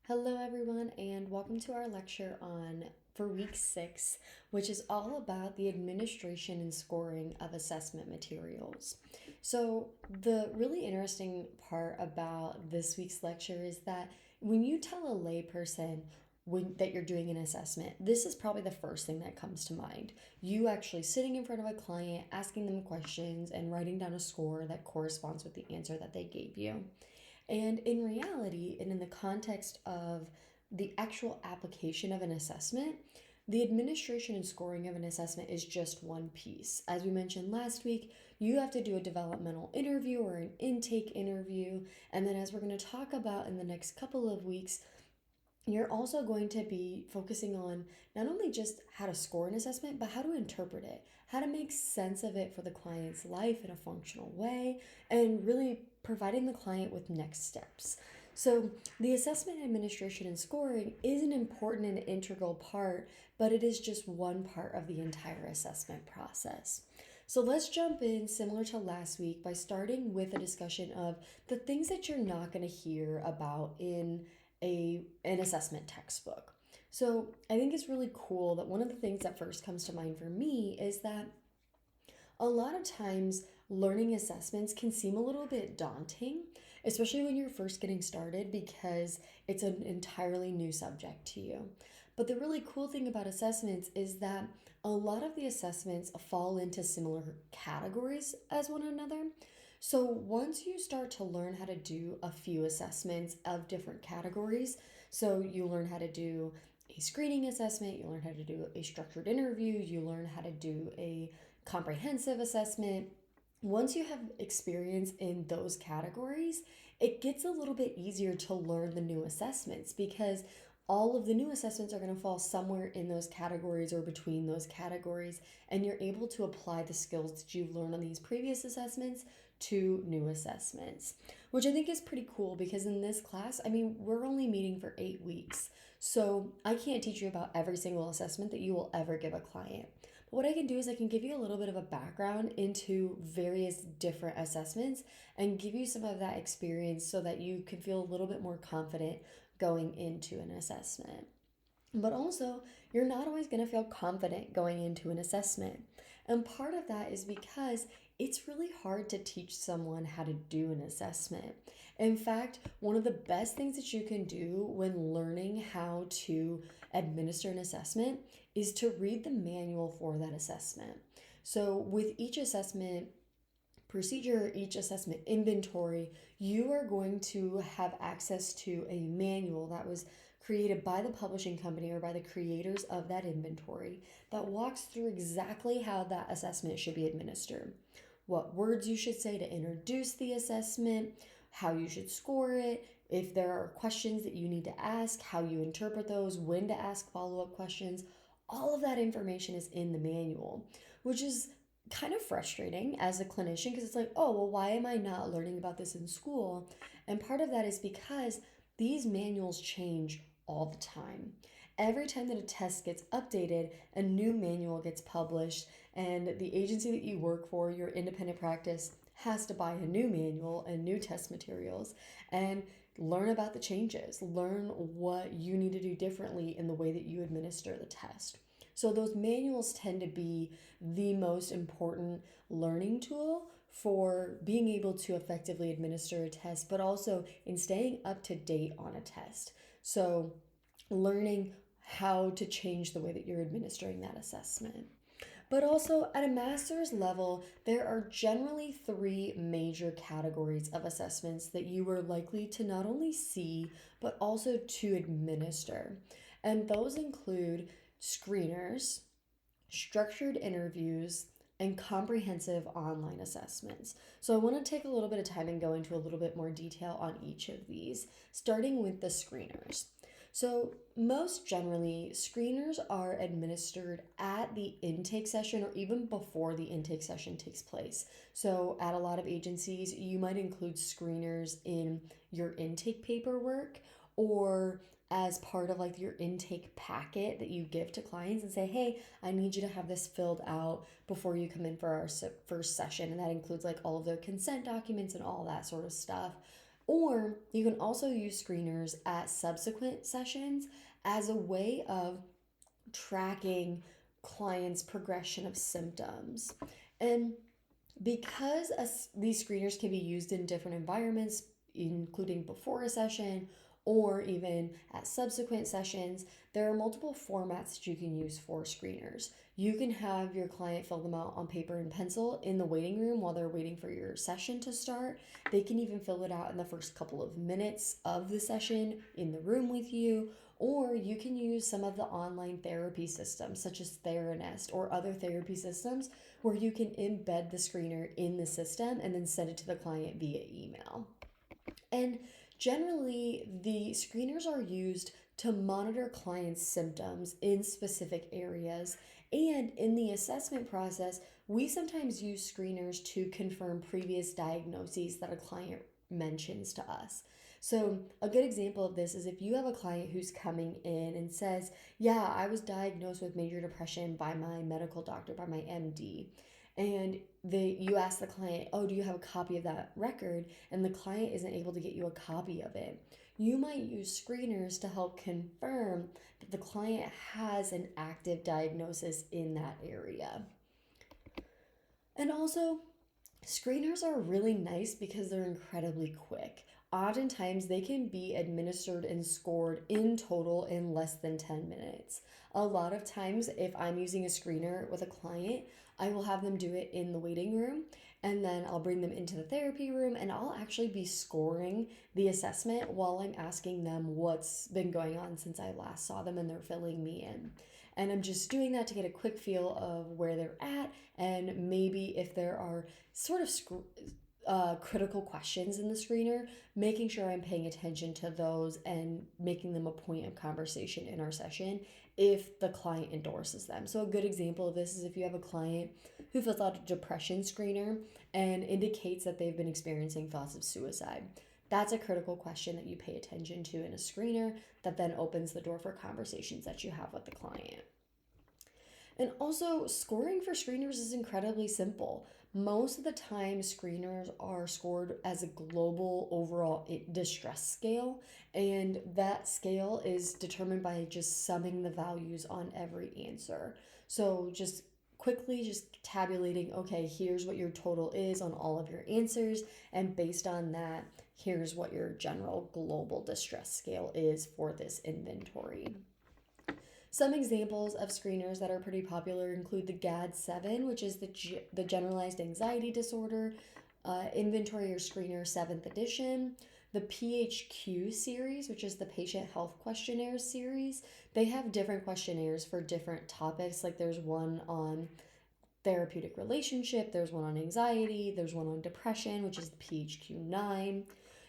Hello, everyone, and welcome to our lecture on for week 6, which is all about the administration and scoring of assessment materials. So, the really interesting part about this week's lecture is that when you tell a layperson that you're doing an assessment, this is probably the first thing that comes to mind. You actually sitting in front of a client, asking them questions, and writing down a score that corresponds with the answer that they gave you. And in reality, and in the context of the actual application of an assessment, the administration and scoring of an assessment is just one piece. As we mentioned last week, you have to do a developmental interview or an intake interview. And then, as we're going to talk about in the next couple of weeks, you're also going to be focusing on not only just how to score an assessment, but how to interpret it, how to make sense of it for the client's life in a functional way, and really providing the client with next steps. So, the assessment administration and scoring is an important and integral part, but it is just one part of the entire assessment process. So, let's jump in similar to last week by starting with a discussion of the things that you're not going to hear about in an assessment textbook. So I think it's really cool that one of the things that first comes to mind for me is that a lot of times learning assessments can seem a little bit daunting, especially when you're first getting started because it's an entirely new subject to you. But the really cool thing about assessments is that a lot of the assessments fall into similar categories as one another. So once you start to learn how to do a few assessments of different categories, so you learn how to do a screening assessment, you learn how to do a structured interview, you learn how to do a comprehensive assessment. Once you have experience in those categories, it gets a little bit easier to learn the new assessments because all of the new assessments are going to fall somewhere in those categories or between those categories, and you're able to apply the skills that you've learned on these previous assessments to new assessments, which I think is pretty cool because in this class, we're only meeting for 8 weeks. So I can't teach you about every single assessment that you will ever give a client. But what I can do is I can give you a little bit of a background into various different assessments and give you some of that experience so that you can feel a little bit more confident going into an assessment. But also, you're not always going to feel confident going into an assessment. And part of that is because it's really hard to teach someone how to do an assessment. In fact, one of the best things that you can do when learning how to administer an assessment is to read the manual for that assessment. So, with each assessment procedure, each assessment inventory, you are going to have access to a manual that was created by the publishing company or by the creators of that inventory that walks through exactly how that assessment should be administered. What words you should say to introduce the assessment, how you should score it, if there are questions that you need to ask, how you interpret those, when to ask follow up questions. All of that information is in the manual, which is kind of frustrating as a clinician because it's like, oh, well, why am I not learning about this in school? And part of that is because these manuals change all the time. Every time that a test gets updated, a new manual gets published, and the agency that you work for, your independent practice, has to buy a new manual and new test materials and learn about the changes, learn what you need to do differently in the way that you administer the test. So, those manuals tend to be the most important learning tool for being able to effectively administer a test, but also in staying up to date on a test. So, learning how to change the way that you're administering that assessment. But also at a master's level, there are generally three major categories of assessments that you are likely to not only see, but also to administer. And those include screeners, structured interviews, and comprehensive online assessments. So I want to take a little bit of time and go into a little bit more detail on each of these, starting with the screeners. So, most generally, screeners are administered at the intake session or even before the intake session takes place. So, at a lot of agencies, you might include screeners in your intake paperwork or as part of like your intake packet that you give to clients and say, hey, I need you to have this filled out before you come in for our first session. And that includes like all of their consent documents and all that sort of stuff. Or you can also use screeners at subsequent sessions as a way of tracking clients' progression of symptoms. And because these screeners can be used in different environments, including before a session or even at subsequent sessions, there are multiple formats that you can use for screeners. You can have your client fill them out on paper and pencil in the waiting room while they're waiting for your session to start. They can even fill it out in the first couple of minutes of the session in the room with you. Or you can use some of the online therapy systems, such as Theranest or other therapy systems, where you can embed the screener in the system and then send it to the client via email. And generally, the screeners are used to monitor clients' symptoms in specific areas. And in the assessment process, we sometimes use screeners to confirm previous diagnoses that a client mentions to us. So, a good example of this is if you have a client who's coming in and says, yeah, I was diagnosed with major depression by my medical doctor, by my MD. And you ask the client, oh, do you have a copy of that record? And the client isn't able to get you a copy of it. You might use screeners to help confirm that the client has an active diagnosis in that area. And also, screeners are really nice because they're incredibly quick. Oftentimes, they can be administered and scored in total in less than 10 minutes. A lot of times, if I'm using a screener with a client, I will have them do it in the waiting room, and then I'll bring them into the therapy room and I'll actually be scoring the assessment while I'm asking them what's been going on since I last saw them and they're filling me in. And I'm just doing that to get a quick feel of where they're at, and maybe if there are sort of critical questions in the screener, making sure I'm paying attention to those and making them a point of conversation in our session if the client endorses them. So, a good example of this is if you have a client who fills out a depression screener and indicates that they've been experiencing thoughts of suicide. That's a critical question that you pay attention to in a screener that then opens the door for conversations that you have with the client. And also, scoring for screeners is incredibly simple. Most of the time, screeners are scored as a global overall distress scale, and that scale is determined by just summing the values on every answer. So, just quickly just tabulating, okay, here's what your total is on all of your answers, and based on that, here's what your general global distress scale is for this inventory. Some examples of screeners that are pretty popular include the GAD-7, which is the Generalized Anxiety Disorder Inventory or Screener 7th edition, the PHQ series, which is the Patient Health Questionnaire series. They have different questionnaires for different topics, like there's one on therapeutic relationship, there's one on anxiety, there's one on depression, which is the PHQ-9.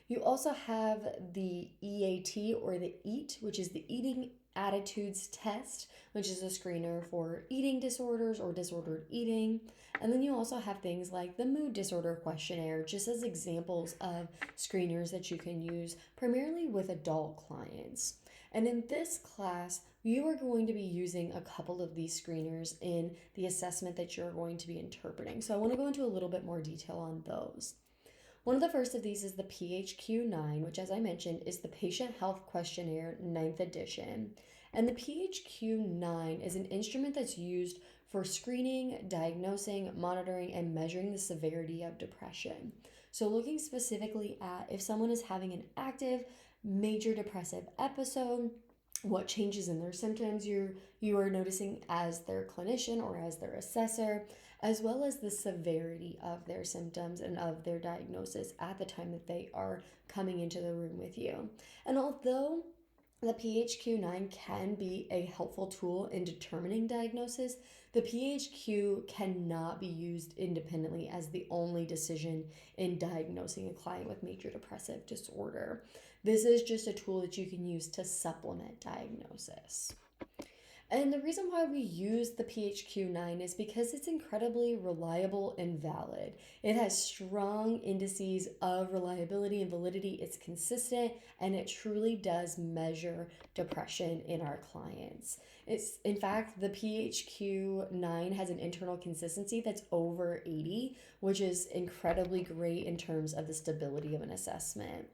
You also have the EAT or the EAT, which is the Eating Attitudes Test, which is a screener for eating disorders or disordered eating. And then you also have things like the Mood Disorder Questionnaire, just as examples of screeners that you can use primarily with adult clients. And in this class, you are going to be using a couple of these screeners in the assessment that you're going to be interpreting. So I want to go into a little bit more detail on those. One of the first of these is the PHQ-9, which, as I mentioned, is the Patient Health Questionnaire 9th edition. And the PHQ-9 is an instrument that's used for screening, diagnosing, monitoring, and measuring the severity of depression. So looking specifically at if someone is having an active major depressive episode, what changes in their symptoms you are noticing as their clinician or as their assessor, as well as the severity of their symptoms and of their diagnosis at the time that they are coming into the room with you. And although the PHQ-9 can be a helpful tool in determining diagnosis, the PHQ cannot be used independently as the only decision in diagnosing a client with major depressive disorder. This is just a tool that you can use to supplement diagnosis. And the reason why we use the PHQ-9 is because it's incredibly reliable and valid. It has strong indices of reliability and validity. It's consistent and it truly does measure depression in our clients. It's in fact the PHQ-9 has an internal consistency that's over 80, which is incredibly great in terms of the stability of an assessment.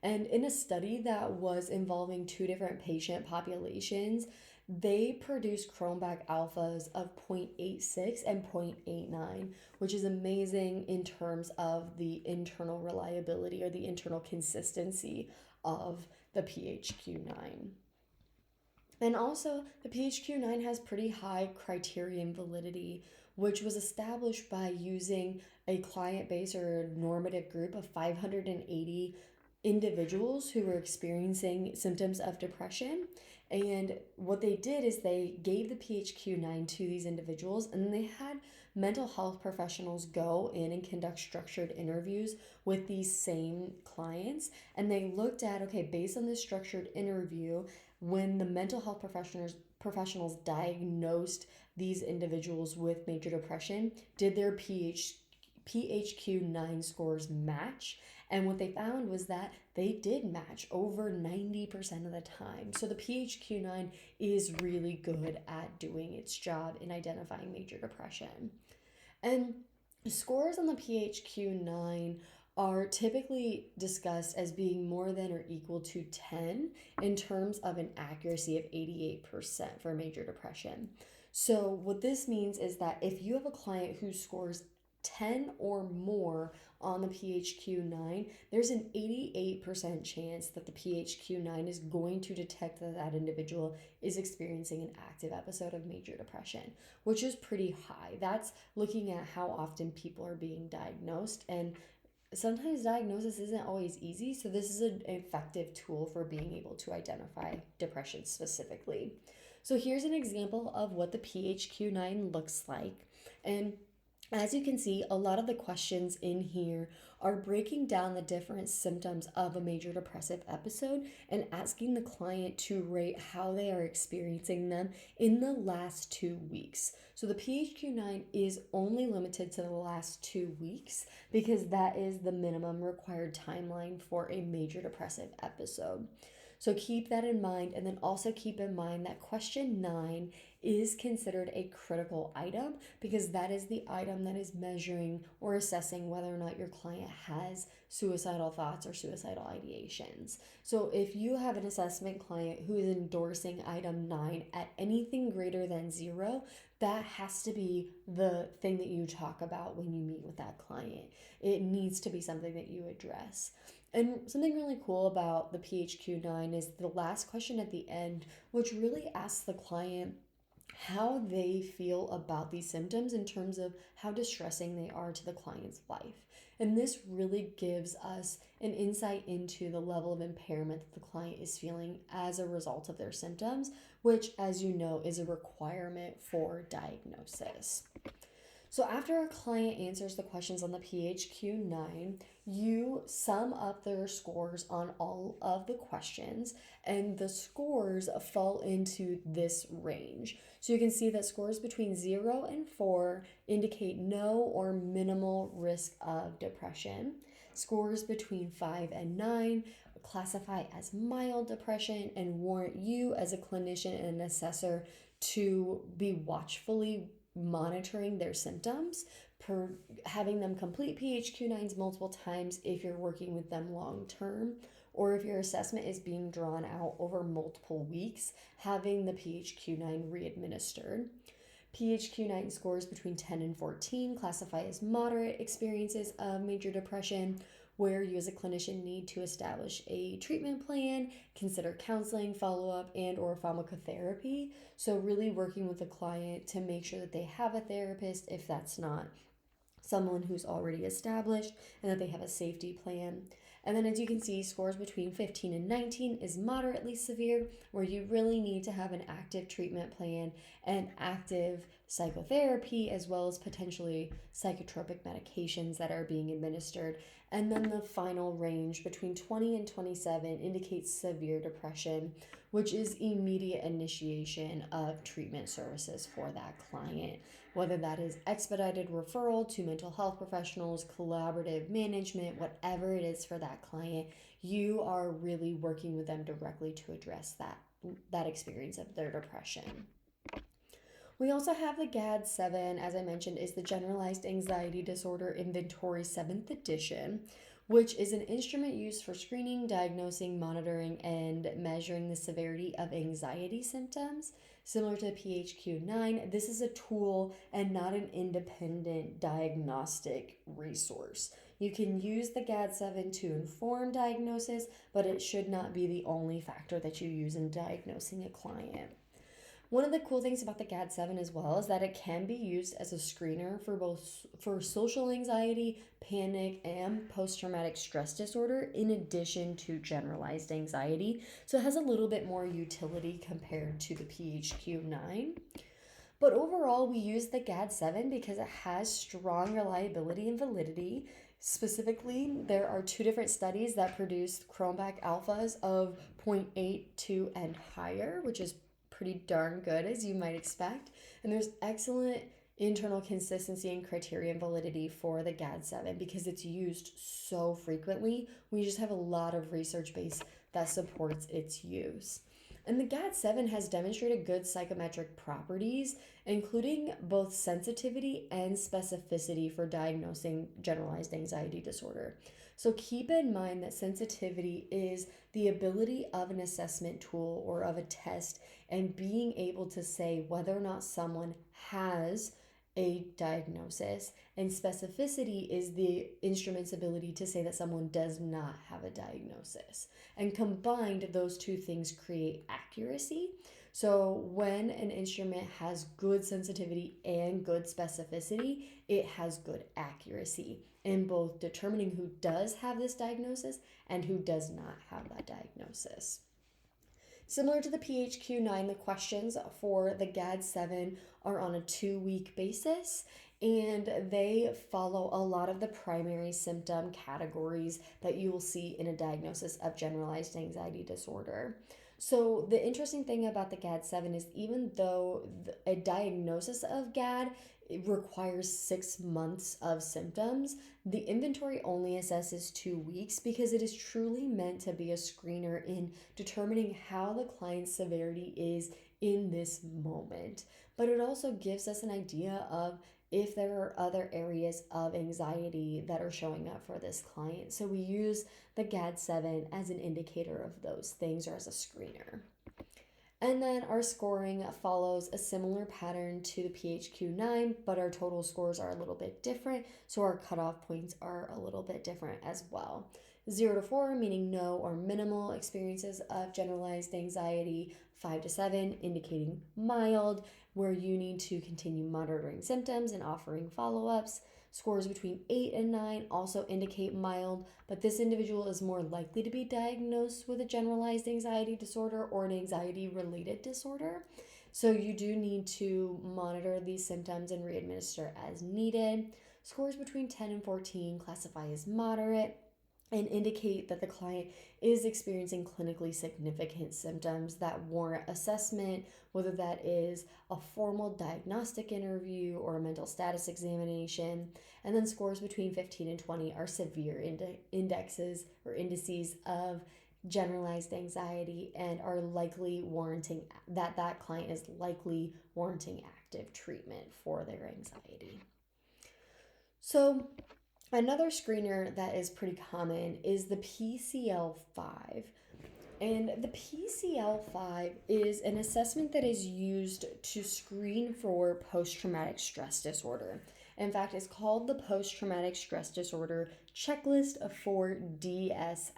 And in a study that was involving two different patient populations, they produced Cronbach alphas of 0.86 and 0.89, which is amazing in terms of the internal reliability or the internal consistency of the PHQ-9. And also, the PHQ-9 has pretty high criterion validity, which was established by using a client base or normative group of 580 individuals who were experiencing symptoms of depression. And what they did is they gave the PHQ-9 to these individuals, and then they had mental health professionals go in and conduct structured interviews with these same clients. And they looked at, okay, based on this structured interview, when the mental health professionals diagnosed these individuals with major depression, did their PHQ-9 scores match? And what they found was that they did match over 90% of the time. So the PHQ-9 is really good at doing its job in identifying major depression. And scores on the PHQ-9 are typically discussed as being more than or equal to 10 in terms of an accuracy of 88% for major depression. So what this means is that if you have a client who scores 10 or more on the PHQ-9, there's an 88% chance that the PHQ-9 is going to detect that that individual is experiencing an active episode of major depression, which is pretty high. That's looking at how often people are being diagnosed, and sometimes diagnosis isn't always easy, so this is an effective tool for being able to identify depression specifically. So here's an example of what the PHQ-9 looks like. And as you can see, a lot of the questions in here are breaking down the different symptoms of a major depressive episode and asking the client to rate how they are experiencing them in the last 2 weeks. So the PHQ-9 is only limited to the last 2 weeks because that is the minimum required timeline for a major depressive episode. So keep that in mind, and then also keep in mind that question 9 is considered a critical item because that is the item that is measuring or assessing whether or not your client has suicidal thoughts or suicidal ideations. So if you have an assessment client who is endorsing item 9 at anything greater than 0, that has to be the thing that you talk about when you meet with that client. It needs to be something that you address. And something really cool about the PHQ-9 is the last question at the end, which really asks the client how they feel about these symptoms in terms of how distressing they are to the client's life. And this really gives us an insight into the level of impairment that the client is feeling as a result of their symptoms, which, as you know, is a requirement for diagnosis. So after a client answers the questions on the PHQ-9, you sum up their scores on all of the questions, and the scores fall into this range. So you can see that scores between 0 and 4 indicate no or minimal risk of depression. Scores between 5 and 9 classify as mild depression and warrant you as a clinician and an assessor to be watchfully monitoring their symptoms, having them complete PHQ-9s multiple times if you're working with them long term, or if your assessment is being drawn out over multiple weeks, having the PHQ-9 re-administered. PHQ-9 scores between 10 and 14 classify as moderate experiences of major depression, where you as a clinician need to establish a treatment plan, consider counseling, follow-up, and or pharmacotherapy. So really working with the client to make sure that they have a therapist if that's not someone who's already established, and that they have a safety plan. And then as you can see, scores between 15 and 19 is moderately severe, where you really need to have an active treatment plan and active psychotherapy, as well as potentially psychotropic medications that are being administered. And then the final range between 20 and 27 indicates severe depression, which is immediate initiation of treatment services for that client, whether that is expedited referral to mental health professionals, collaborative management, whatever it is for that client. You are really working with them directly to address that experience of their depression. We also have the GAD-7, as I mentioned, is the Generalized Anxiety Disorder Inventory 7th edition, which is an instrument used for screening, diagnosing, monitoring, and measuring the severity of anxiety symptoms. Similar to PHQ-9, this is a tool and not an independent diagnostic resource. You can use the GAD-7 to inform diagnosis, but it should not be the only factor that you use in diagnosing a client. One of the cool things about the GAD-7 as well is that it can be used as a screener for social anxiety, panic, and post-traumatic stress disorder in addition to generalized anxiety. So it has a little bit more utility compared to the PHQ-9. But overall, we use the GAD-7 because it has strong reliability and validity. Specifically, there are two different studies that produced Cronbach alphas of 0.82 and higher, which is pretty darn good, as you might expect. And there's excellent internal consistency and criterion validity for the GAD-7 because it's used so frequently. We just have a lot of research base that supports its use. And the GAD-7 has demonstrated good psychometric properties, including both sensitivity and specificity for diagnosing generalized anxiety disorder. So keep in mind that sensitivity is the ability of an assessment tool or of a test and being able to say whether or not someone has a diagnosis, and specificity is the instrument's ability to say that someone does not have a diagnosis. And combined, those two things create accuracy. So when an instrument has good sensitivity and good specificity, it has good accuracy in both determining who does have this diagnosis and who does not have that diagnosis. Similar to the PHQ-9, the questions for the GAD-7 are on a 2-week basis, and they follow a lot of the primary symptom categories that you will see in a diagnosis of generalized anxiety disorder. So the interesting thing about the GAD-7 is even though a diagnosis of GAD requires 6 months of symptoms, the inventory only assesses 2 weeks because it is truly meant to be a screener in determining how the client's severity is in this moment. But it also gives us an idea of if there are other areas of anxiety that are showing up for this client. So we use the GAD-7 as an indicator of those things or as a screener. And then our scoring follows a similar pattern to the PHQ-9, but our total scores are a little bit different, so our cutoff points are a little bit different as well. 0 to 4 meaning no or minimal experiences of generalized anxiety, 5 to 7 indicating mild, where you need to continue monitoring symptoms and offering follow-ups. Scores between 8 and 9 also indicate mild, but this individual is more likely to be diagnosed with a generalized anxiety disorder or an anxiety-related disorder. So you do need to monitor these symptoms and readminister as needed. Scores between 10 and 14 classify as moderate and indicate that the client is experiencing clinically significant symptoms that warrant assessment, whether that is a formal diagnostic interview or a mental status examination. And then scores between 15 and 20 are severe indexes or indices of generalized anxiety and are likely warranting that client is likely warranting active treatment for their anxiety. So another screener that is pretty common is the PCL-5. And the PCL-5 is an assessment that is used to screen for post-traumatic stress disorder. In fact, it's called the Post-Traumatic Stress Disorder Checklist for DSM.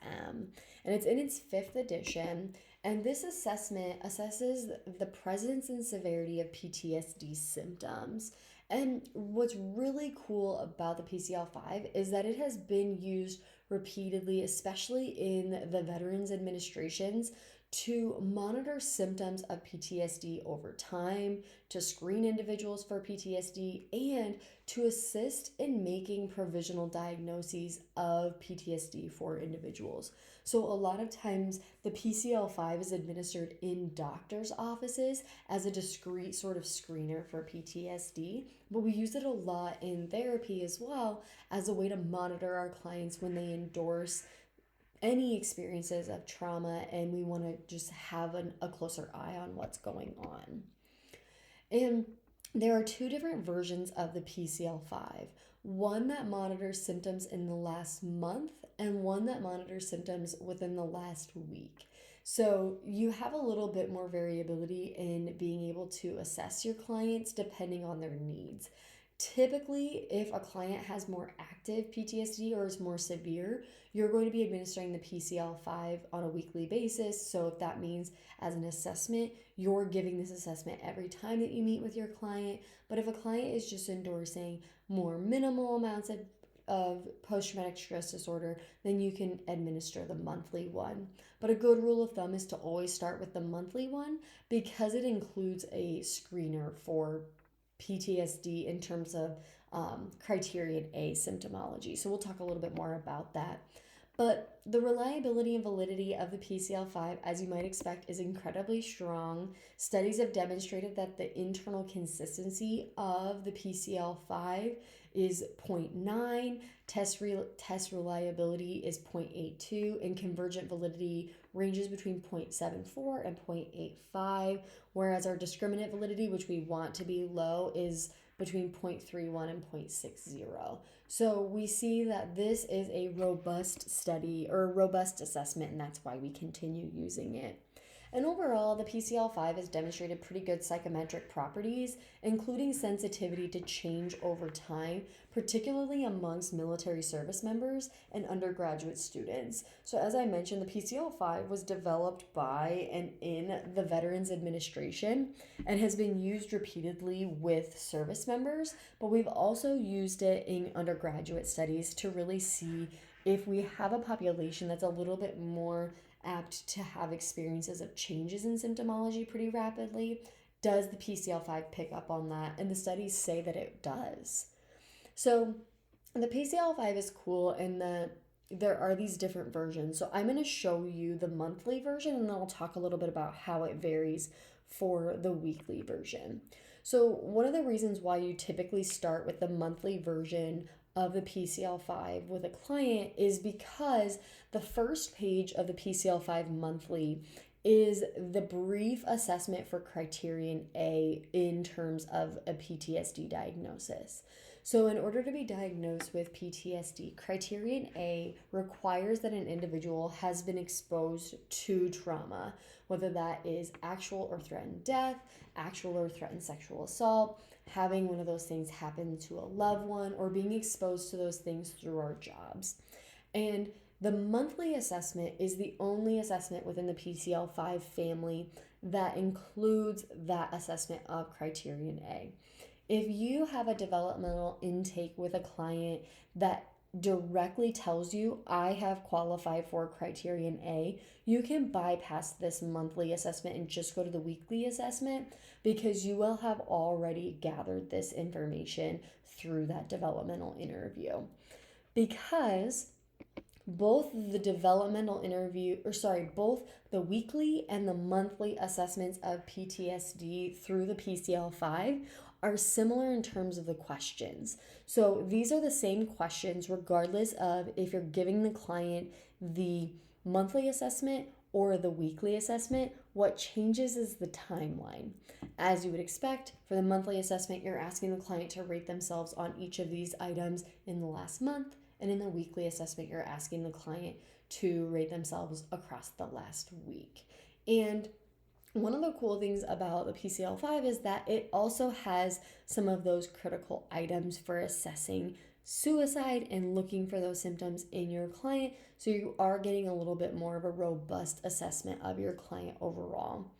And it's in its 5th edition. And this assessment assesses the presence and severity of PTSD symptoms. And what's really cool about the PCL-5 is that it has been used repeatedly, especially in the Veterans Administrations, to monitor symptoms of PTSD over time, to screen individuals for PTSD, and to assist in making provisional diagnoses of PTSD for individuals. So, a lot of times the PCL5 is administered in doctors' offices as a discrete sort of screener for PTSD, but we use it a lot in therapy as well as a way to monitor our clients when they endorse any experiences of trauma, and we want to just have a closer eye on what's going on. And there are two different versions of the PCL5, one that monitors symptoms in the last month and one that monitors symptoms within the last week. So you have a little bit more variability in being able to assess your clients depending on their needs. Typically, if a client has more active PTSD or is more severe, you're going to be administering the PCL5 on a weekly basis. So, if that means as an assessment, you're giving this assessment every time that you meet with your client. But if a client is just endorsing more minimal amounts of post traumatic stress disorder, then you can administer the monthly one. But a good rule of thumb is to always start with the monthly one because it includes a screener for PTSD in terms of criterion A symptomology. So we'll talk a little bit more about that. But the reliability and validity of the PCL5, as you might expect, is incredibly strong. Studies have demonstrated that the internal consistency of the PCL5 is 0.9, test reliability is 0.82, and convergent validity ranges between 0.74 and 0.85, whereas our discriminant validity, which we want to be low, is between 0.31 and 0.60. So we see that this is a robust study or a robust assessment, and that's why we continue using it. And overall, the PCL5 has demonstrated pretty good psychometric properties, including sensitivity to change over time, particularly amongst military service members and undergraduate students. So as I mentioned, the PCL5 was developed by and in the Veterans Administration and has been used repeatedly with service members, but we've also used it in undergraduate studies to really see if we have a population that's a little bit more apt to have experiences of changes in symptomology pretty rapidly. Does the PCL5 pick up on that? And the studies say that it does. So the PCL5 is cool in that there are these different versions. So I'm going to show you the monthly version and then I'll talk a little bit about how it varies for the weekly version. So one of the reasons why you typically start with the monthly version of the PCL5 with a client is because the first page of the PCL5 monthly is the brief assessment for criterion A in terms of a PTSD diagnosis. So in order to be diagnosed with PTSD, criterion A requires that an individual has been exposed to trauma, whether that is actual or threatened death, actual or threatened sexual assault, having one of those things happen to a loved one, or being exposed to those things through our jobs. And the monthly assessment is the only assessment within the PCL5 family that includes that assessment of criterion A. If you have a developmental intake with a client that directly tells you, I have qualified for criterion A, you can bypass this monthly assessment and just go to the weekly assessment because you will have already gathered this information through that developmental interview. Because both the both the weekly and the monthly assessments of PTSD through the PCL5 are similar in terms of the questions. So these are the same questions regardless of if you're giving the client the monthly assessment or the weekly assessment. What changes is the timeline. As you would expect, for the monthly assessment, you're asking the client to rate themselves on each of these items in the last month, and in the weekly assessment, you're asking the client to rate themselves across the last week. And one of the cool things about the PCL5 is that it also has some of those critical items for assessing suicide and looking for those symptoms in your client. So you are getting a little bit more of a robust assessment of your client overall.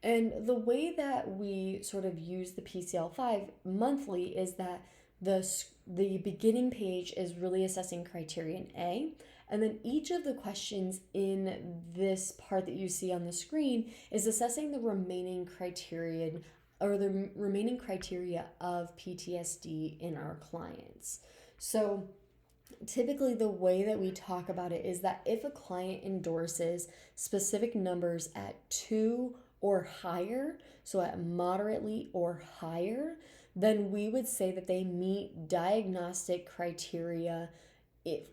And the way that we sort of use the PCL5 monthly is that the beginning page is really assessing criterion A, And then each of the questions in this part that you see on the screen is assessing the remaining criterion or the remaining criteria of PTSD in our clients. So typically the way that we talk about it is that if a client endorses specific numbers at 2 or higher, so at moderately or higher, then we would say that they meet diagnostic criteria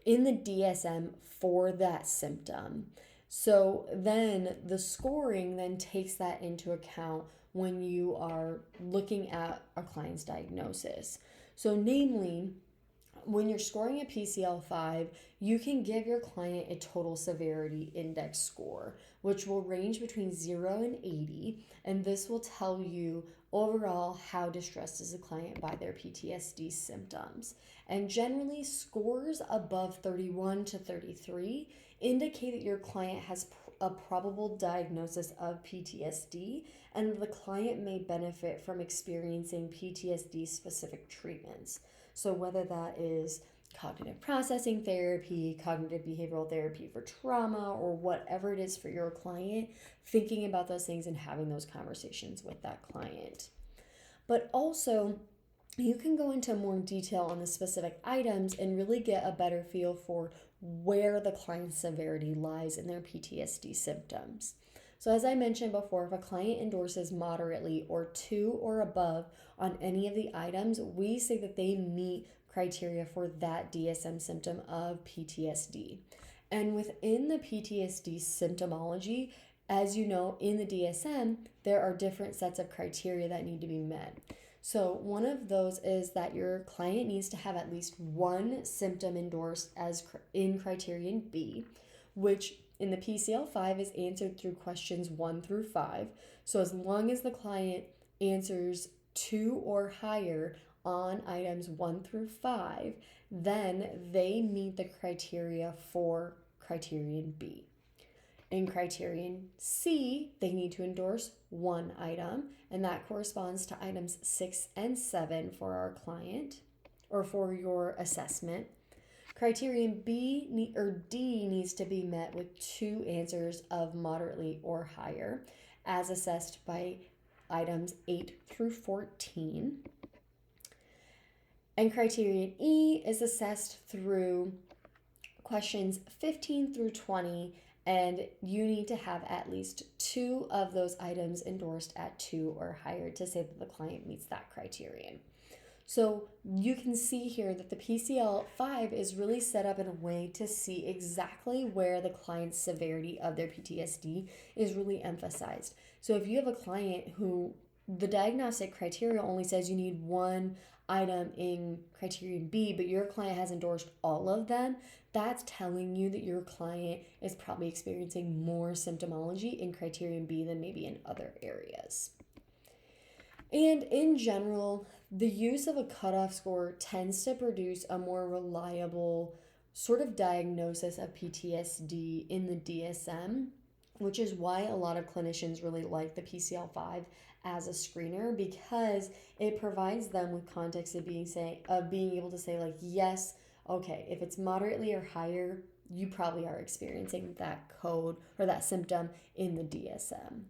in the DSM for that symptom. So then the scoring then takes that into account when you are looking at a client's diagnosis. So namely, when you're scoring a PCL-5, you can give your client a total severity index score, which will range between 0 and 80, and this will tell you overall how distressed is the client by their PTSD symptoms. And generally, scores above 31 to 33 indicate that your client has a probable diagnosis of PTSD, and the client may benefit from experiencing PTSD specific treatments. So whether that is cognitive processing therapy, cognitive behavioral therapy for trauma, or whatever it is for your client, thinking about those things and having those conversations with that client. But also, you can go into more detail on the specific items and really get a better feel for where the client's severity lies in their PTSD symptoms. So as I mentioned before, if a client endorses moderately or 2 or above on any of the items, we say that they meet criteria for that DSM symptom of PTSD. And within the PTSD symptomology, as you know, in the DSM, there are different sets of criteria that need to be met. So one of those is that your client needs to have at least one symptom endorsed as in criterion B, which in the PCL-5 is answered through questions 1 through 5. So as long as the client answers 2 or higher on items 1 through 5, then they meet the criteria for criterion B. In criterion C, they need to endorse one item, and that corresponds to items 6 and 7 for our client or for your assessment. Criterion B or D needs to be met with 2 answers of moderately or higher, as assessed by items 8 through 14. And criterion E is assessed through questions 15 through 20, and you need to have at least 2 of those items endorsed at 2 or higher to say that the client meets that criterion. So you can see here that the PCL-5 is really set up in a way to see exactly where the client's severity of their PTSD is really emphasized. So if you have a client who the diagnostic criteria only says you need one item in criterion B, but your client has endorsed all of them, that's telling you that your client is probably experiencing more symptomology in criterion B than maybe in other areas. And in general, the use of a cutoff score tends to produce a more reliable sort of diagnosis of PTSD in the DSM, which is why a lot of clinicians really like the PCL-5 as a screener, because it provides them with context of being able to say like, yes, okay, if it's moderately or higher, you probably are experiencing that code or that symptom in the DSM.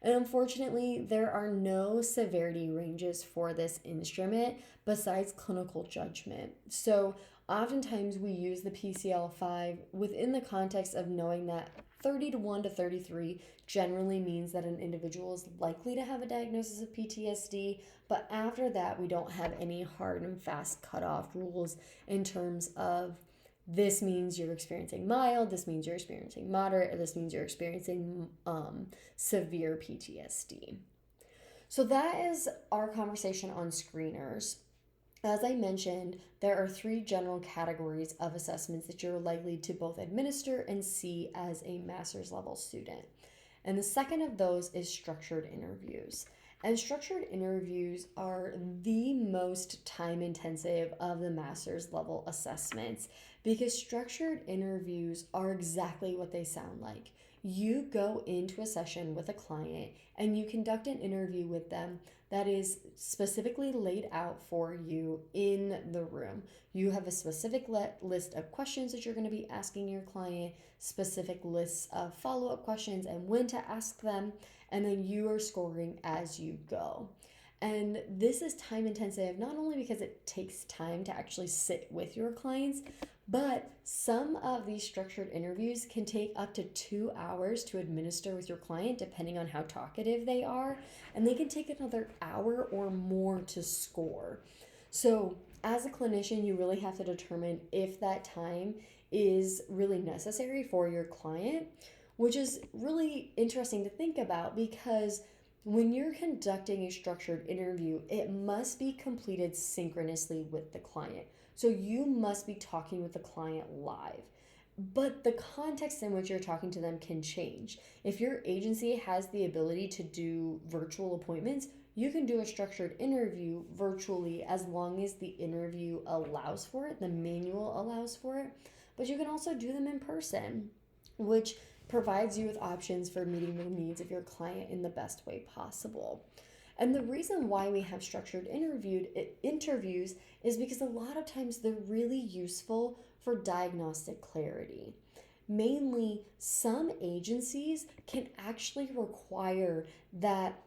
And unfortunately, there are no severity ranges for this instrument besides clinical judgment. So oftentimes we use the PCL-5 within the context of knowing that 31 to 33 generally means that an individual is likely to have a diagnosis of PTSD, but after that, we don't have any hard and fast cutoff rules in terms of this means you're experiencing mild, this means you're experiencing moderate, or this means you're experiencing severe PTSD. So that is our conversation on screeners. As I mentioned, there are 3 general categories of assessments that you're likely to both administer and see as a master's level student. And the second of those is structured interviews. And structured interviews are the most time intensive of the master's level assessments because structured interviews are exactly what they sound like. you go into a session with a client and you conduct an interview with them that is specifically laid out for you in the room. You have a specific list of questions that you're going to be asking your client, specific lists of follow-up questions and when to ask them, and then you are scoring as you go. And this is time intensive, not only because it takes time to actually sit with your clients, but some of these structured interviews can take up to 2 hours to administer with your client, depending on how talkative they are. And they can take another hour or more to score. So, as a clinician, you really have to determine if that time is really necessary for your client, which is really interesting to think about because when you're conducting a structured interview, it must be completed synchronously with the client. So you must be talking with the client live. But the context in which you're talking to them can change. If your agency has the ability to do virtual appointments, you can do a structured interview virtually as long as the interview allows for it, the manual allows for it. But you can also do them in person, which provides you with options for meeting the needs of your client in the best way possible. And the reason why we have structured interviews is because a lot of times they're really useful for diagnostic clarity. Mainly, some agencies can actually require that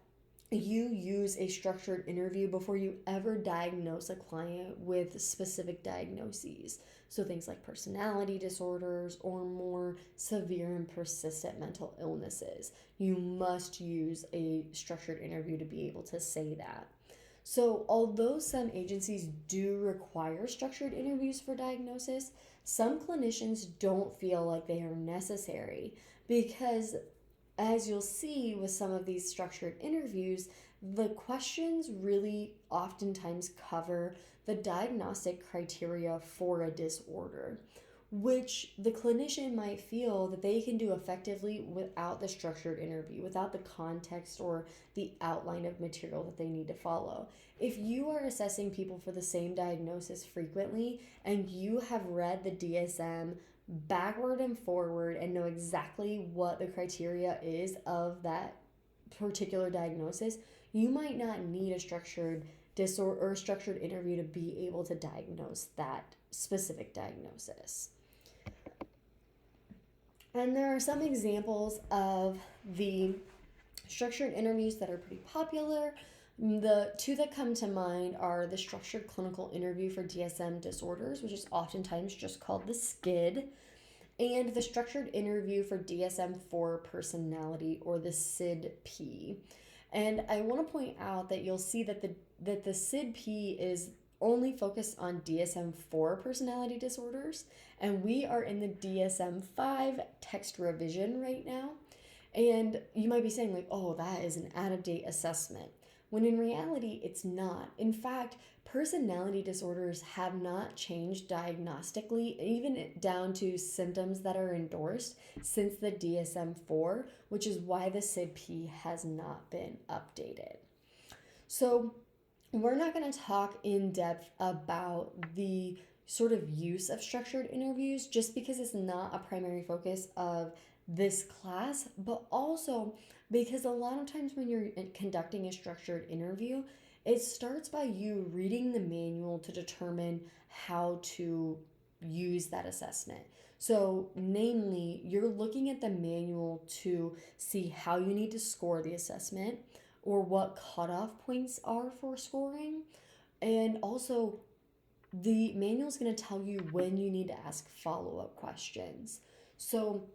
you use a structured interview before you ever diagnose a client with specific diagnoses. So things like personality disorders or more severe and persistent mental illnesses. You must use a structured interview to be able to say that. So although some agencies do require structured interviews for diagnosis, some clinicians don't feel like they are necessary because as you'll see with some of these structured interviews, the questions really oftentimes cover the diagnostic criteria for a disorder, which the clinician might feel that they can do effectively without the structured interview, without the context or the outline of material that they need to follow. If you are assessing people for the same diagnosis frequently and you have read the DSM backward and forward and know exactly what the criteria is of that particular diagnosis, you might not need a structured disorder or structured interview to be able to diagnose that specific diagnosis. And there are some examples of the structured interviews that are pretty popular. The two that come to mind are the structured clinical interview for DSM disorders, which is oftentimes just called the SCID, and the structured interview for DSM-4 personality, or the SID-P. And I want to point out that you'll see that the SID-P is only focused on DSM-4 personality disorders, and we are in the DSM-5 text revision right now. And you might be saying like, oh, that is an out-of-date assessment, when in reality, it's not. In fact, personality disorders have not changed diagnostically, even down to symptoms that are endorsed since the DSM-4, which is why the SID-P has not been updated. So we're not going to talk in depth about the sort of use of structured interviews just because it's not a primary focus of this class, but also because a lot of times when you're conducting a structured interview, it starts by you reading the manual to determine how to use that assessment. So, namely, you're looking at the manual to see how you need to score the assessment or what cutoff points are for scoring. And also, the manual is going to tell you when you need to ask follow-up questions. So,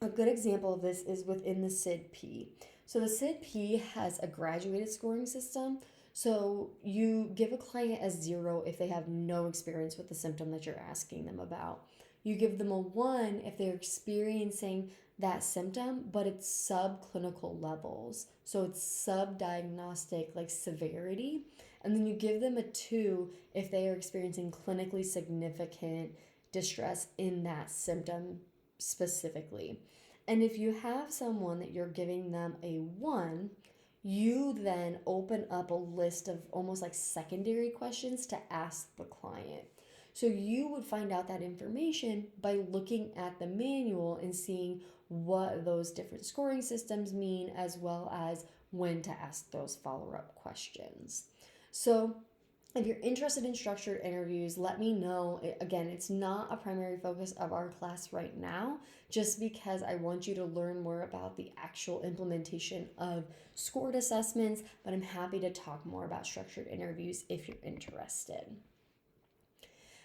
a good example of this is within the SID-P. So the SID-P has a graduated scoring system. So you give a client a 0 if they have no experience with the symptom that you're asking them about. You give them a 1 if they're experiencing that symptom, but it's subclinical levels. So it's subdiagnostic, like severity. And then you give them a 2 if they are experiencing clinically significant distress in that symptom specifically. And if you have someone that you're giving them a 1, you then open up a list of almost like secondary questions to ask the client. So you would find out that information by looking at the manual and seeing what those different scoring systems mean, as well as when to ask those follow-up questions. So if you're interested in structured interviews, let me know. Again, it's not a primary focus of our class right now, just because I want you to learn more about the actual implementation of scored assessments, but I'm happy to talk more about structured interviews if you're interested.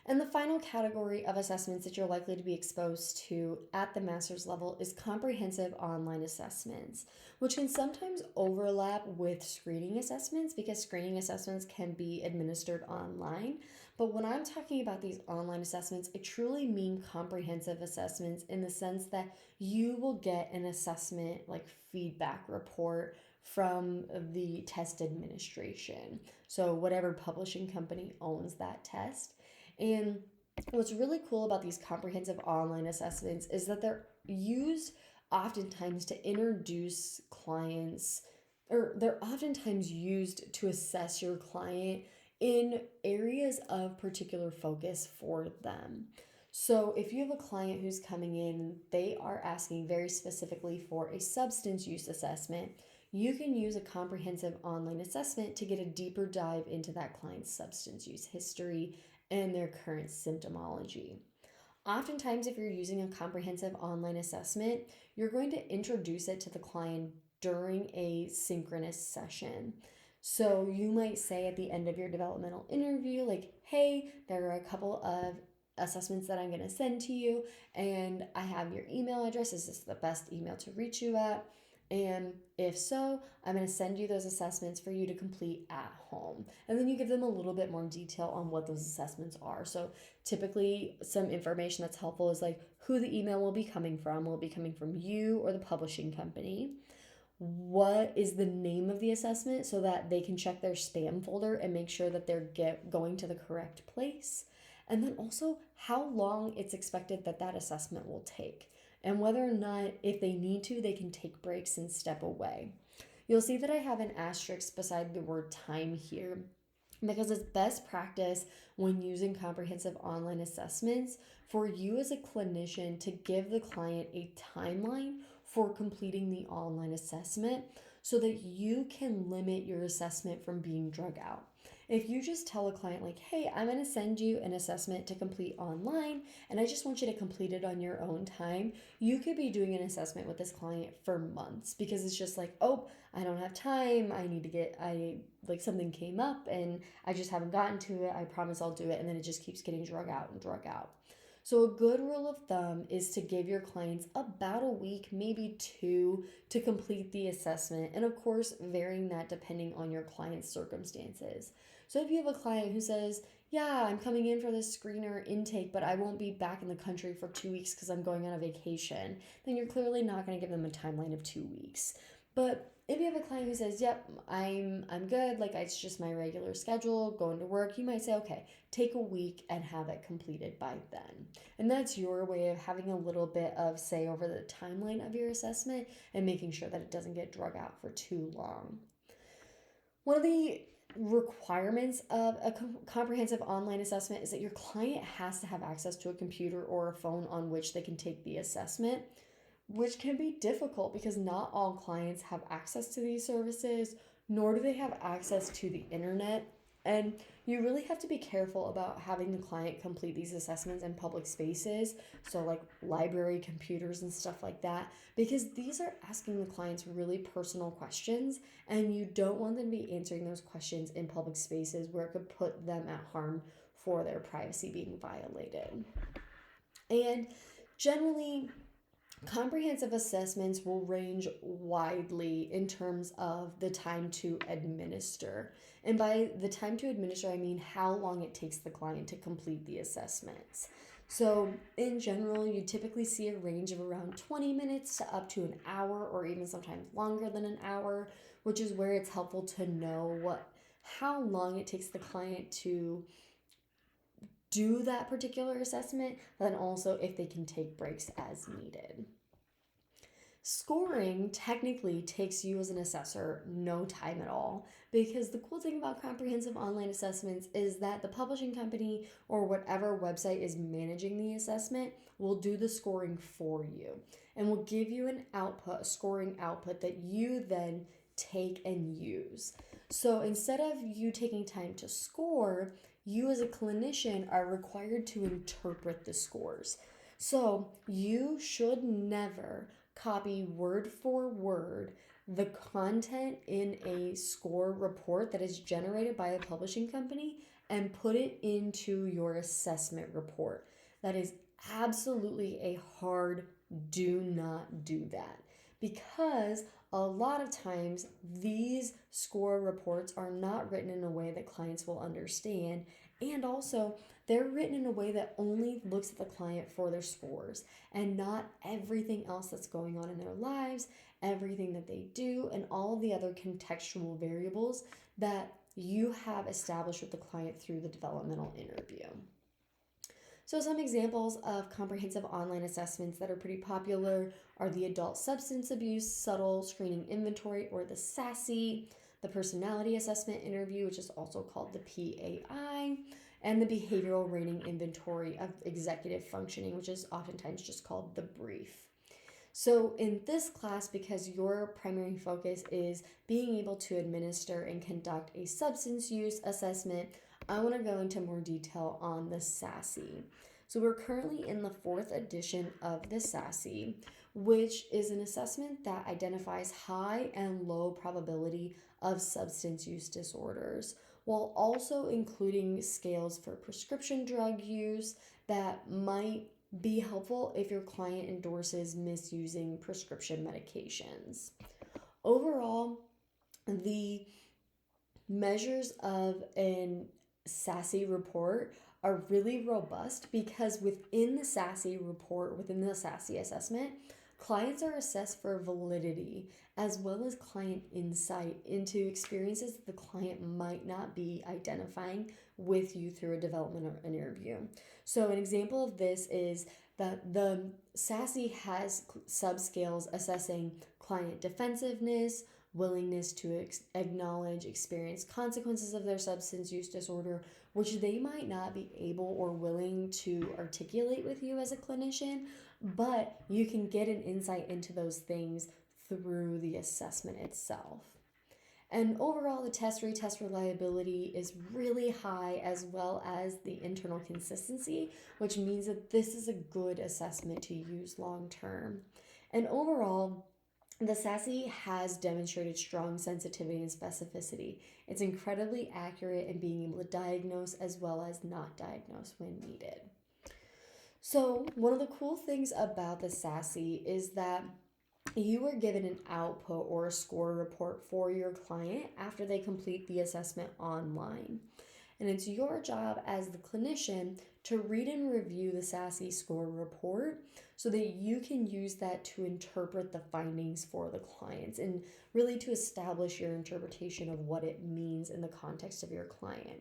And the final category of assessments that you're likely to be exposed to at the master's level is comprehensive online assessments, which can sometimes overlap with screening assessments because screening assessments can be administered online. But when I'm talking about these online assessments, I truly mean comprehensive assessments in the sense that you will get an assessment like feedback report from the test administration. So whatever publishing company owns that test. And what's really cool about these comprehensive online assessments is that they're used oftentimes to introduce clients, or they're oftentimes used to assess your client in areas of particular focus for them. So if you have a client who's coming in, they are asking very specifically for a substance use assessment, you can use a comprehensive online assessment to get a deeper dive into that client's substance use history and their current symptomology. Oftentimes, if you're using a comprehensive online assessment, you're going to introduce it to the client during a synchronous session. So you might say at the end of your developmental interview, like, hey, there are a couple of assessments that I'm going to send to you, and I have your email address. Is this the best email to reach you at? And if so, I'm going to send you those assessments for you to complete at home. And then you give them a little bit more detail on what those assessments are. So typically some information that's helpful is like who the email will be coming from. Will it be coming from you or the publishing company? What is the name of the assessment so that they can check their spam folder and make sure that they're going to the correct place? And then also how long it's expected that that assessment will take, and whether or not, if they need to, they can take breaks and step away. You'll see that I have an asterisk beside the word time here because it's best practice when using comprehensive online assessments for you as a clinician to give the client a timeline for completing the online assessment so that you can limit your assessment from being drug out. If you just tell a client like, hey, I'm going to send you an assessment to complete online and I just want you to complete it on your own time, you could be doing an assessment with this client for months because it's just like, oh, I don't have time. Something came up and I just haven't gotten to it. I promise I'll do it. And then it just keeps getting drug out and drug out. So a good rule of thumb is to give your clients about a week, maybe two, to complete the assessment. And of course, varying that depending on your client's circumstances. So if you have a client who says, yeah, I'm coming in for this screener intake, but I won't be back in the country for 2 weeks because I'm going on a vacation, then you're clearly not going to give them a timeline of 2 weeks. But if you have a client who says, yep, I'm good, like it's just my regular schedule, going to work, you might say, okay, take a week and have it completed by then. And that's your way of having a little bit of say over the timeline of your assessment and making sure that it doesn't get drug out for too long. One of the requirements of a comprehensive online assessment is that your client has to have access to a computer or a phone on which they can take the assessment, which can be difficult because not all clients have access to these services, nor do they have access to the internet. And you really have to be careful about having the client complete these assessments in public spaces, so like library computers and stuff like that, because these are asking the clients really personal questions, and you don't want them to be answering those questions in public spaces where it could put them at harm for their privacy being violated. And generally, comprehensive assessments will range widely in terms of the time to administer. And by the time to administer, I mean how long it takes the client to complete the assessments. So in general, you typically see a range of around 20 minutes to up to an hour, or even sometimes longer than an hour, which is where it's helpful to know how long it takes the client to do that particular assessment, then also if they can take breaks as needed. Scoring technically takes you as an assessor no time at all, because the cool thing about comprehensive online assessments is that the publishing company or whatever website is managing the assessment will do the scoring for you and will give you an output, a scoring output that you then take and use. So instead of you taking time to score, you as a clinician are required to interpret the scores. So you should never copy word for word the content in a score report that is generated by a publishing company and put it into your assessment report. That is absolutely a hard do not do that, because a lot of times these score reports are not written in a way that clients will understand, and also they're written in a way that only looks at the client for their scores and not everything else that's going on in their lives, everything that they do, and all of the other contextual variables that you have established with the client through the developmental interview. So some examples of comprehensive online assessments that are pretty popular are the Adult Substance Abuse Subtle Screening Inventory, or the SASI, the Personality Assessment Interview, which is also called the PAI, and the Behavioral Rating Inventory of Executive Functioning, which is oftentimes just called the BRIEF. So in this class, because your primary focus is being able to administer and conduct a substance use assessment, I want to go into more detail on the SASI. So we're currently in the 4th edition of the SASI, which is an assessment that identifies high and low probability of substance use disorders, while also including scales for prescription drug use that might be helpful if your client endorses misusing prescription medications. Overall, the measures of an SASI report are really robust, because within the SASI report, within the SASI assessment, clients are assessed for validity as well as client insight into experiences that the client might not be identifying with you through a developmental interview. So an example of this is that the SASI has subscales assessing client defensiveness, willingness to acknowledge experience consequences of their substance use disorder, which they might not be able or willing to articulate with you as a clinician, but you can get an insight into those things through the assessment itself. And overall, the test-retest reliability is really high, as well as the internal consistency, which means that this is a good assessment to use long term. And overall, the SASI has demonstrated strong sensitivity and specificity. It's incredibly accurate in being able to diagnose as well as not diagnose when needed. So one of the cool things about the SASI is that you are given an output or a score report for your client after they complete the assessment online. And it's your job as the clinician to read and review the SASI score report so that you can use that to interpret the findings for the clients and really to establish your interpretation of what it means in the context of your client.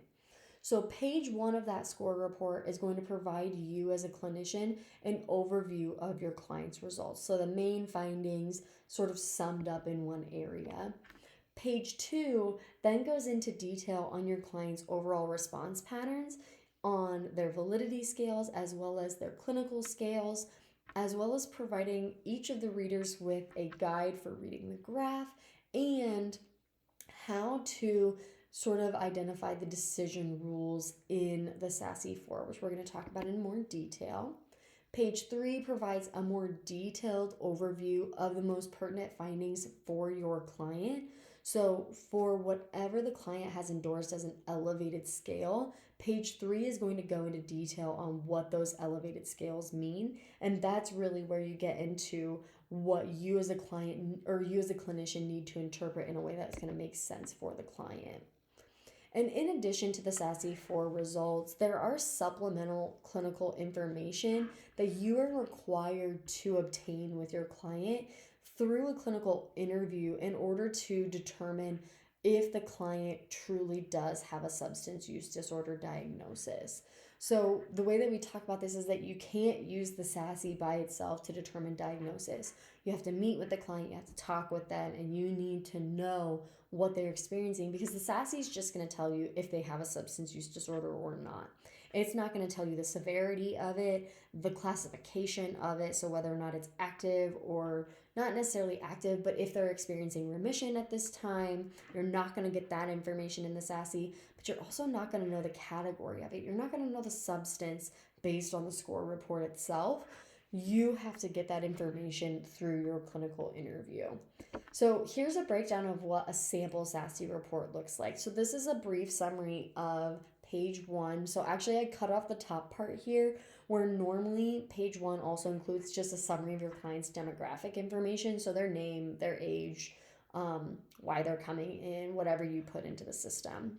So page 1 of that score report is going to provide you as a clinician an overview of your client's results. So the main findings sort of summed up in one area. Page 2 then goes into detail on your client's overall response patterns, on their validity scales as well as their clinical scales, as well as providing each of the readers with a guide for reading the graph and how to sort of identify the decision rules in the SASI 4, which we're going to talk about in more detail. Page 3 provides a more detailed overview of the most pertinent findings for your client. So for whatever the client has endorsed as an elevated scale, page 3 is going to go into detail on what those elevated scales mean. And that's really where you get into what you as a client or you as a clinician need to interpret in a way that's going to make sense for the client. And in addition to the SASI 4 results, there are supplemental clinical information that you are required to obtain with your client through a clinical interview in order to determine if the client truly does have a substance use disorder diagnosis. So the way that we talk about this is that you can't use the SASE by itself to determine diagnosis. You have to meet with the client, you have to talk with them, and you need to know what they're experiencing, because the SASE is just going to tell you if they have a substance use disorder or not. It's not going to tell you the severity of it, the classification of it, so whether or not it's active or not necessarily active, but if they're experiencing remission at this time. You're not going to get that information in the SASE, but you're also not going to know the category of it. You're not going to know the substance based on the score report itself. You have to get that information through your clinical interview. So here's a breakdown of what a sample SASE report looks like. So this is a brief summary of page 1. So actually I cut off the top part here, where normally page 1 also includes just a summary of your client's demographic information. So their name, their age, why they're coming in, whatever you put into the system.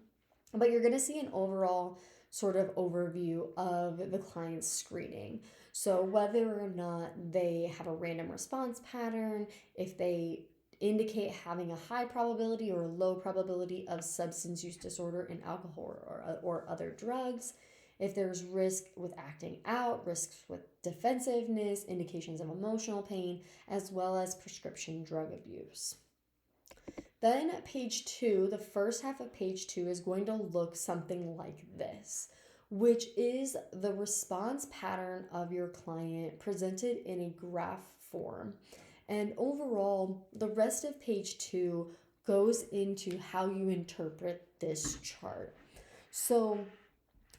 But you're going to see an overall sort of overview of the client's screening. So whether or not they have a random response pattern, if they indicate having a high probability or a low probability of substance use disorder in alcohol or other drugs, if there's risk with acting out, risks with defensiveness, indications of emotional pain, as well as prescription drug abuse. Then page 2, the first half of page 2 is going to look something like this, which is the response pattern of your client presented in a graph form. And overall, the rest of page 2 goes into how you interpret this chart. So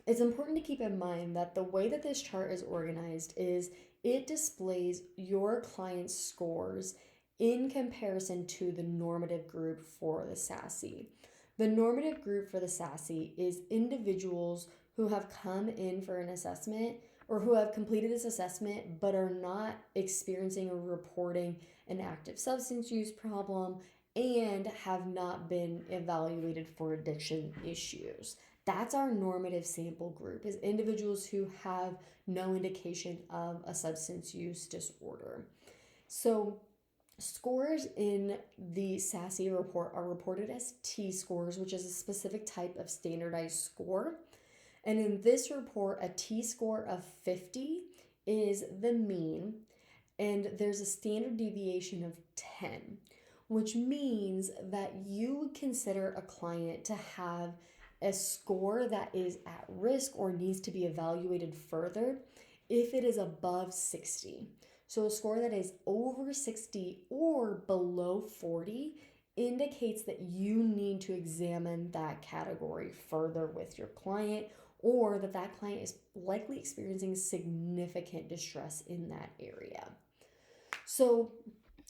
it's important to keep in mind that the way that this chart is organized is it displays your client's scores in comparison to the normative group for the SASE. The normative group for the SASE is individuals who have come in for an assessment or who have completed this assessment but are not experiencing or reporting an active substance use problem and have not been evaluated for addiction issues. That's our normative sample group, is individuals who have no indication of a substance use disorder. So scores in the SASE report are reported as T-scores, which is a specific type of standardized score. And in this report, a T-score of 50 is the mean, and there's a standard deviation of 10, which means that you would consider a client to have a score that is at risk or needs to be evaluated further if it is above 60. So a score that is over 60 or below 40 indicates that you need to examine that category further with your client, or that that client is likely experiencing significant distress in that area. So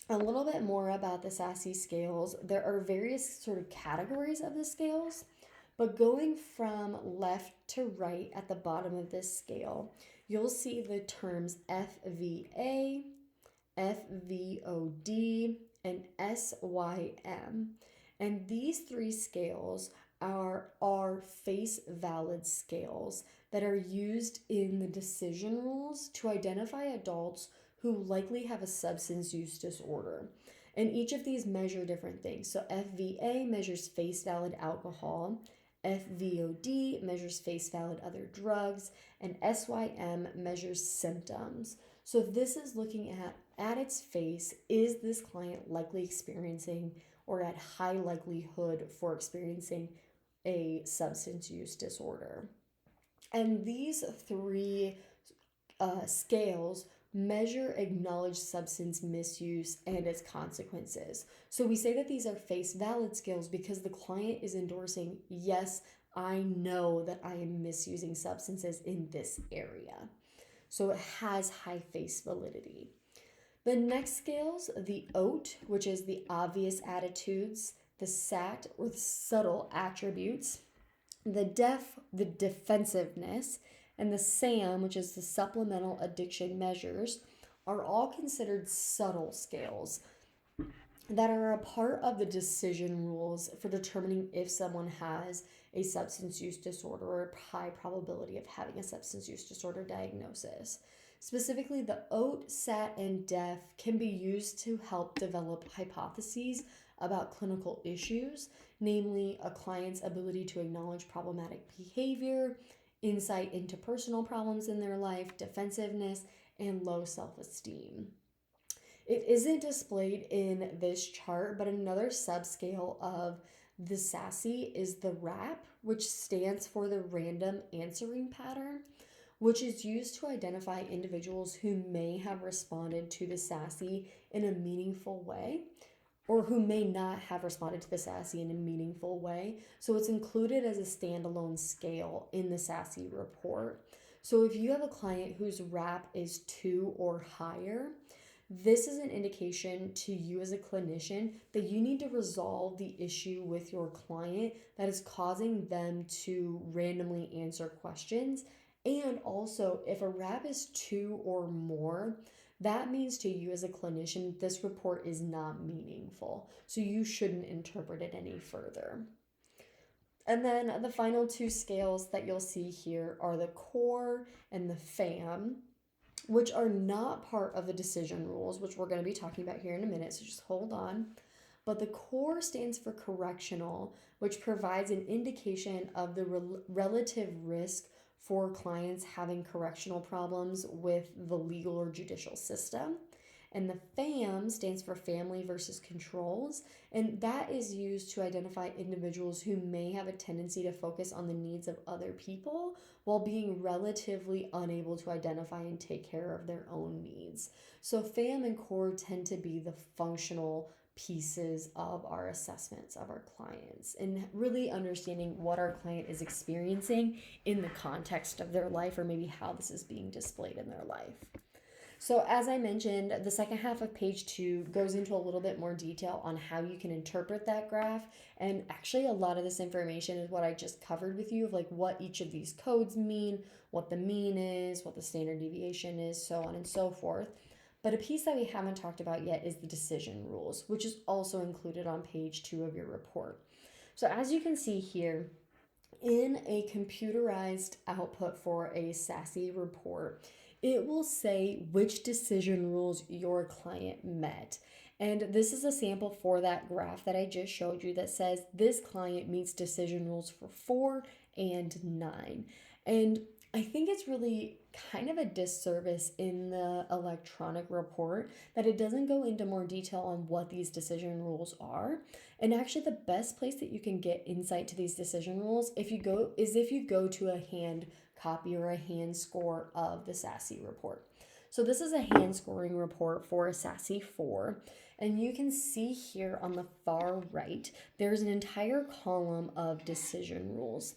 a little bit more about the SASE scales. There are various sort of categories of the scales, but going from left to right at the bottom of this scale, you'll see the terms FVA, FVOD, and SYM. And these three scales are face valid scales that are used in the decision rules to identify adults who likely have a substance use disorder. And each of these measure different things. So FVA measures face valid alcohol, FVOD measures face valid other drugs, and SYM measures symptoms. So this is looking at its face, is this client likely experiencing or at high likelihood for experiencing a substance use disorder? And these three scales measure acknowledged substance misuse and its consequences. So we say that these are face valid scales because the client is endorsing, yes, I know that I am misusing substances in this area. So it has high face validity. The next scales, the OAT, which is the obvious attitudes, the SAT, or the subtle attributes, the defensiveness, and the SAM, which is the supplemental addiction measures, are all considered subtle scales that are a part of the decision rules for determining if someone has a substance use disorder or a high probability of having a substance use disorder diagnosis. Specifically, the OAT, SAT, and DEF can be used to help develop hypotheses about clinical issues, namely a client's ability to acknowledge problematic behavior, insight into personal problems in their life, defensiveness, and low self-esteem. It isn't displayed in this chart, but another subscale of the SASE is the RAP, which stands for the random answering pattern, which is used to identify individuals who may have responded to the SASE in a meaningful way or who may not have responded to the SASE in a meaningful way. So it's included as a standalone scale in the SASE report. So if you have a client whose RAP is 2 or higher, this is an indication to you as a clinician that you need to resolve the issue with your client that is causing them to randomly answer questions. And also, if a RAP is 2 or more, that means to you as a clinician, this report is not meaningful. So you shouldn't interpret it any further. And then the final two scales that you'll see here are the CORE and the FAM, which are not part of the decision rules, which we're going to be talking about here in a minute, so just hold on. But the CORE stands for correctional, which provides an indication of the relative risk for clients having correctional problems with the legal or judicial system. And the FAM stands for family versus controls, and that is used to identify individuals who may have a tendency to focus on the needs of other people while being relatively unable to identify and take care of their own needs. So FAM and CORE tend to be the functional pieces of our assessments of our clients and really understanding what our client is experiencing in the context of their life or maybe how this is being displayed in their life. So as I mentioned, the second half of page 2 goes into a little bit more detail on how you can interpret that graph. And actually a lot of this information is what I just covered with you of like what each of these codes mean, what the mean is, what the standard deviation is, so on and so forth. But a piece that we haven't talked about yet is the decision rules, which is also included on page 2 of your report. So as you can see here, in a computerized output for a SASE report, it will say which decision rules your client met. And this is a sample for that graph that I just showed you that says this client meets decision rules for 4 and 9. And I think it's really kind of a disservice in the electronic report that it doesn't go into more detail on what these decision rules are. And actually the best place that you can get insight to these decision rules if you go to a hand copy or a hand score of the SASE report. So this is a hand scoring report for a SASE 4, and you can see here on the far right, there's an entire column of decision rules.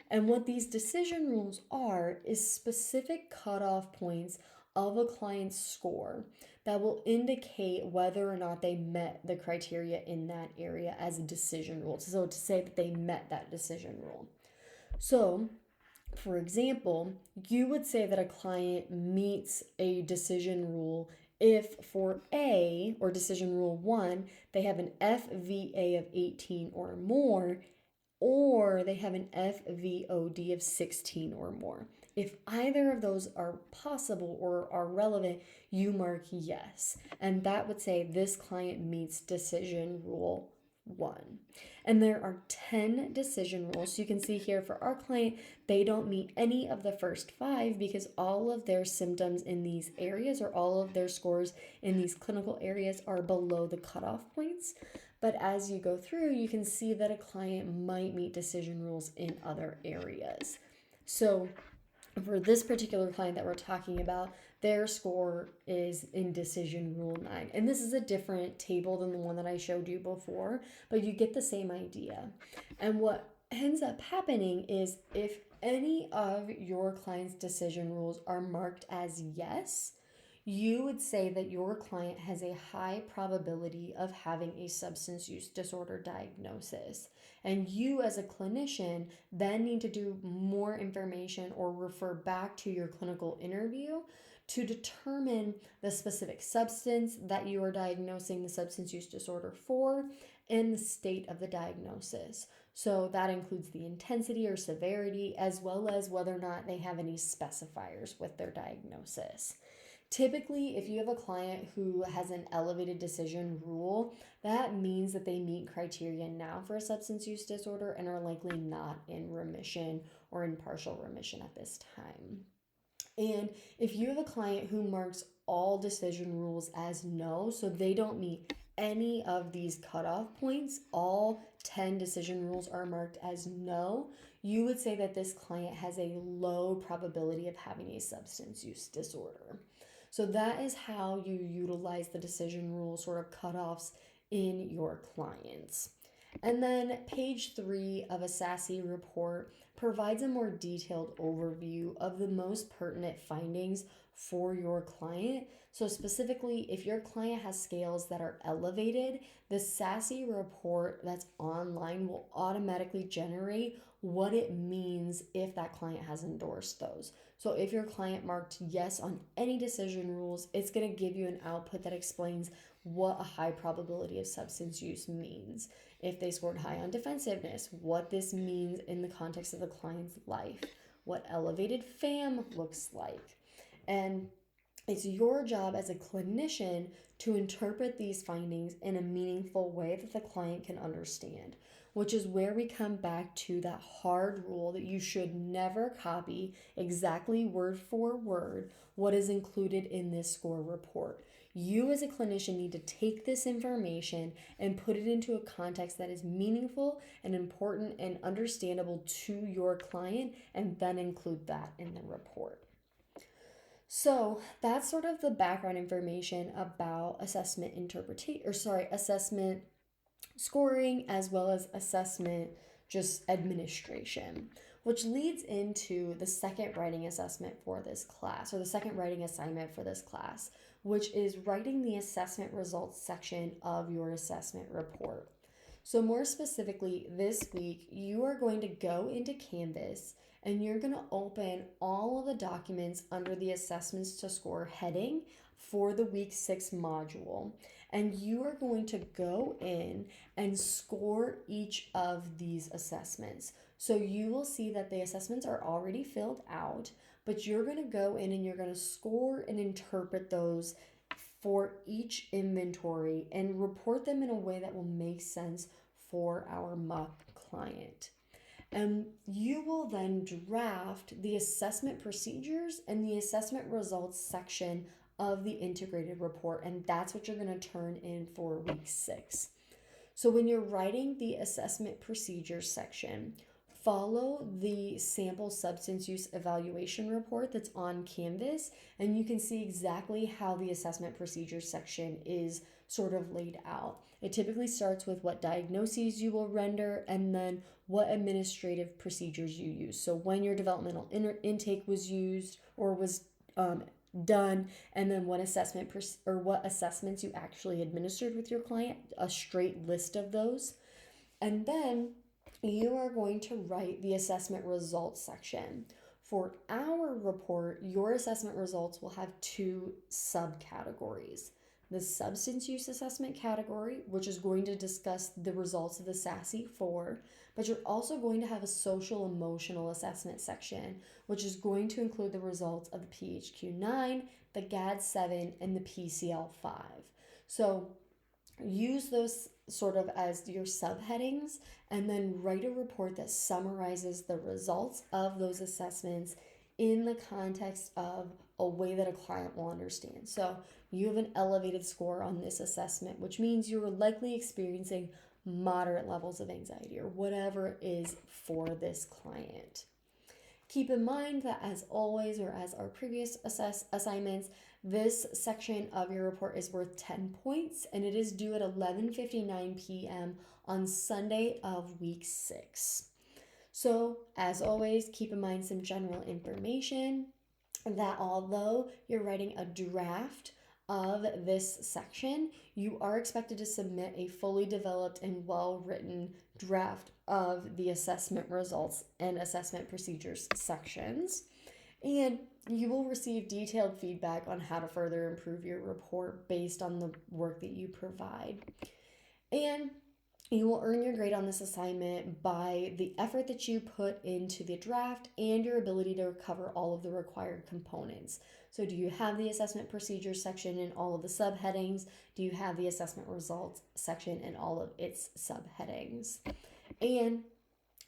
And what these decision rules are is specific cutoff points of a client's score that will indicate whether or not they met the criteria in that area as a decision rule. So to say that they met that decision rule. So for example, you would say that a client meets a decision rule if for A, or decision rule 1, they have an FVA of 18 or more, or they have an FVOD of 16 or more. If either of those are possible or are relevant, you mark yes. And that would say this client meets decision rule 1. And there are 10 decision rules. So you can see here for our client, they don't meet any of the first 5 because all of their symptoms in these areas or all of their scores in these clinical areas are below the cutoff points. But as you go through, you can see that a client might meet decision rules in other areas. So for this particular client that we're talking about, their score is in decision rule 9. And this is a different table than the one that I showed you before, but you get the same idea. And what ends up happening is if any of your client's decision rules are marked as yes, you would say that your client has a high probability of having a substance use disorder diagnosis. And you as a clinician then need to do more information or refer back to your clinical interview to determine the specific substance that you are diagnosing the substance use disorder for and the state of the diagnosis. So that includes the intensity or severity as well as whether or not they have any specifiers with their diagnosis. Typically, if you have a client who has an elevated decision rule, that means that they meet criteria now for a substance use disorder and are likely not in remission or in partial remission at this time. And if you have a client who marks all decision rules as no, so they don't meet any of these cutoff points, all 10 decision rules are marked as no, you would say that this client has a low probability of having a substance use disorder. So that is how you utilize the decision rule sort of cutoffs in your clients. And then page 3 of a SASE report provides a more detailed overview of the most pertinent findings for your client. So specifically, if your client has scales that are elevated, the SASE report that's online will automatically generate what it means if that client has endorsed those. So if your client marked yes on any decision rules, it's going to give you an output that explains what a high probability of substance use means. If they scored high on defensiveness, what this means in the context of the client's life, what elevated FAM looks like. And it's your job as a clinician to interpret these findings in a meaningful way that the client can understand, which is where we come back to that hard rule that you should never copy exactly word for word what is included in this score report. You as a clinician need to take this information and put it into a context that is meaningful and important and understandable to your client, and then include that in the report. So that's sort of the background information about assessment assessment scoring, as well as assessment just administration, which leads into the second writing assessment for this class, or the second writing assignment for this class, which is writing the assessment results section of your assessment report. So more specifically, this week, you are going to go into Canvas and you're going to open all of the documents under the assessments to score heading for the week 6 module. And you are going to go in and score each of these assessments. So you will see that the assessments are already filled out, but you're going to go in and you're going to score and interpret those for each inventory and report them in a way that will make sense for our mock client. And you will then draft the assessment procedures and the assessment results section of the integrated report, and that's what you're going to turn in for week 6. So when you're writing the assessment procedures section, follow the sample substance use evaluation report that's on Canvas, and you can see exactly how the assessment procedures section is sort of laid out. It typically starts with what diagnoses you will render and then what administrative procedures you use. So when your developmental intake was used or was done, and then what what assessments you actually administered with your client, a straight list of those. And then you are going to write the assessment results section. For our report, your assessment results will have 2 subcategories. The substance use assessment category, which is going to discuss the results of the SASE-4, but you're also going to have a social emotional assessment section, which is going to include the results of the PHQ-9, the GAD-7, and the PCL-5. So use those sort of as your subheadings, and then write a report that summarizes the results of those assessments in the context of a way that a client will understand. So you have an elevated score on this assessment, which means you're likely experiencing moderate levels of anxiety or whatever it is for this client. Keep in mind that, as always, or as our previous assignments, this section of your report is worth 10 points, and it is due at 11:59 p.m. on Sunday of week 6. So, as always, keep in mind some general information that although you're writing a draft of this section, you are expected to submit a fully developed and well-written draft of the assessment results and assessment procedures sections. And you will receive detailed feedback on how to further improve your report based on the work that you provide. And You will earn your grade on this assignment by the effort that you put into the draft and your ability to cover all of the required components. So, do you have the assessment procedures section in all of the subheadings? Do you have the assessment results section in all of its subheadings? And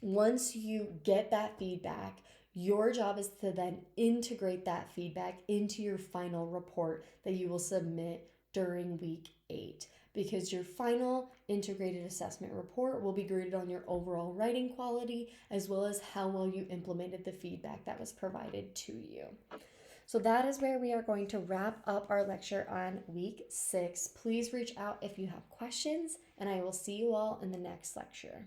once you get that feedback, your job is to then integrate that feedback into your final report that you will submit during week 8, because your final integrated assessment report will be graded on your overall writing quality as well as how well you implemented the feedback that was provided to you. So that is where we are going to wrap up our lecture on week 6. Please reach out if you have questions, and I will see you all in the next lecture.